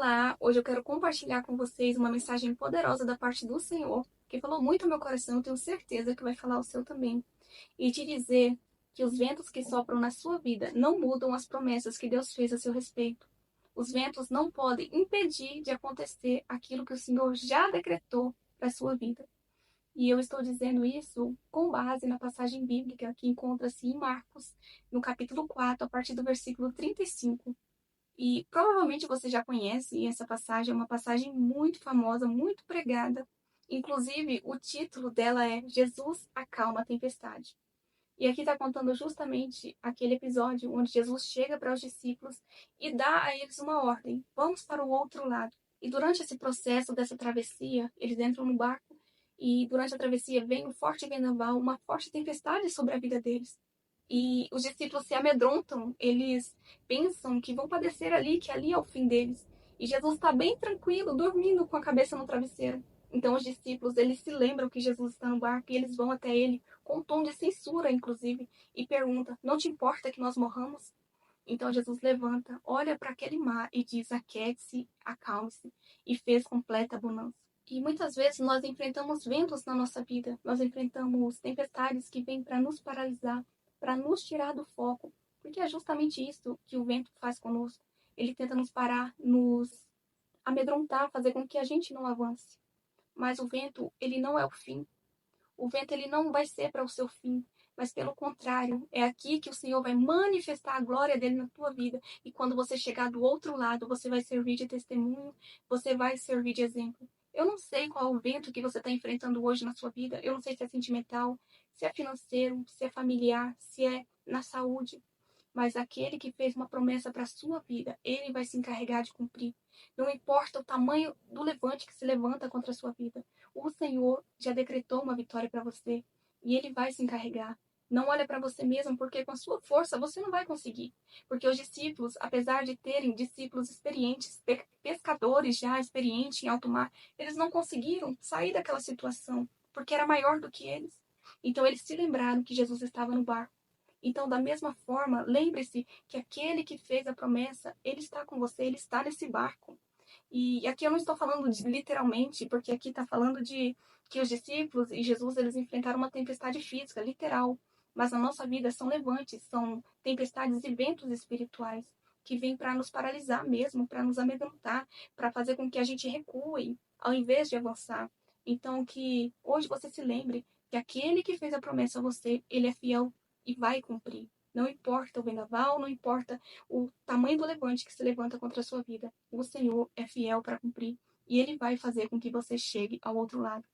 Olá, hoje eu quero compartilhar com vocês uma mensagem poderosa da parte do Senhor, que falou muito ao meu coração, eu tenho certeza que vai falar ao seu também. E te dizer que os ventos que sopram na sua vida não mudam as promessas que Deus fez a seu respeito. Os ventos não podem impedir de acontecer aquilo que o Senhor já decretou para a sua vida. E eu estou dizendo isso com base na passagem bíblica que encontra-se em Marcos, no capítulo 4, a partir do versículo 35. E provavelmente você já conhece essa passagem, é uma passagem muito famosa, muito pregada. Inclusive, o título dela é Jesus acalma a tempestade. E aqui está contando justamente aquele episódio onde Jesus chega para os discípulos e dá a eles uma ordem: vamos para o outro lado. E durante esse processo dessa travessia, eles entram no barco e durante a travessia vem um forte vendaval, uma forte tempestade sobre a vida deles. E os discípulos se amedrontam, eles pensam que vão padecer ali, que ali é o fim deles. E Jesus está bem tranquilo, dormindo com a cabeça no travesseiro. Então os discípulos, eles se lembram que Jesus está no barco e eles vão até ele, com um tom de censura, inclusive, e pergunta: não te importa que nós morramos? Então Jesus levanta, olha para aquele mar e diz: aquiete-se, acalme-se, e fez completa bonança. E muitas vezes nós enfrentamos ventos na nossa vida, nós enfrentamos tempestades que vêm para nos paralisar, para nos tirar do foco, porque é justamente isso que o vento faz conosco. Ele tenta nos parar, nos amedrontar, fazer com que a gente não avance. Mas o vento, ele não é o fim. O vento, ele não vai ser para o seu fim, mas pelo contrário, é aqui que o Senhor vai manifestar a glória dele na tua vida. E quando você chegar do outro lado, você vai servir de testemunho, você vai servir de exemplo. Eu não sei qual é o vento que você está enfrentando hoje na sua vida. Eu não sei se é sentimental, se é financeiro, se é familiar, se é na saúde. Mas aquele que fez uma promessa para a sua vida, ele vai se encarregar de cumprir. Não importa o tamanho do levante que se levanta contra a sua vida. O Senhor já decretou uma vitória para você e ele vai se encarregar. Não olha para você mesmo, porque com a sua força você não vai conseguir. Porque os discípulos, apesar de terem discípulos experientes, pescadores já experientes em alto mar, eles não conseguiram sair daquela situação, porque era maior do que eles. Então eles se lembraram que Jesus estava no barco. Então, da mesma forma, lembre-se que aquele que fez a promessa, ele está com você, ele está nesse barco. E aqui eu não estou falando de, literalmente, porque aqui está falando de que os discípulos e Jesus eles enfrentaram uma tempestade física, literal. Mas na nossa vida são levantes, são tempestades e ventos espirituais que vêm para nos paralisar mesmo, para nos amedrontar, para fazer com que a gente recue ao invés de avançar. Então, que hoje você se lembre que aquele que fez a promessa a você, ele é fiel e vai cumprir. Não importa o vendaval, não importa o tamanho do levante que se levanta contra a sua vida. O Senhor é fiel para cumprir e ele vai fazer com que você chegue ao outro lado.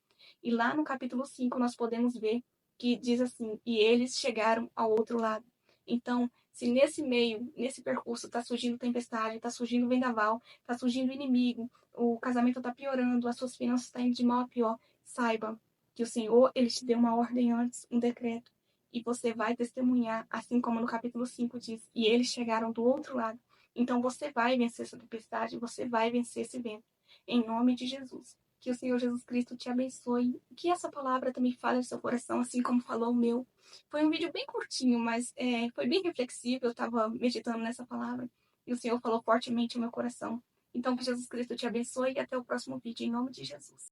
E lá no capítulo 5 nós podemos ver que diz assim: e eles chegaram ao outro lado. Então, se nesse meio, nesse percurso, está surgindo tempestade, está surgindo vendaval, está surgindo inimigo, o casamento está piorando, as suas finanças estão indo de mal a pior, saiba que o Senhor, ele te deu uma ordem antes, um decreto, e você vai testemunhar, assim como no capítulo 5 diz, e eles chegaram do outro lado. Então você vai vencer essa tempestade, você vai vencer esse vento, em nome de Jesus. Que o Senhor Jesus Cristo te abençoe, que essa palavra também fale no seu coração, assim como falou o meu. Foi um vídeo bem curtinho, mas foi bem reflexivo, eu estava meditando nessa palavra, e o Senhor falou fortemente no meu coração. Então que Jesus Cristo te abençoe e até o próximo vídeo, em nome de Jesus.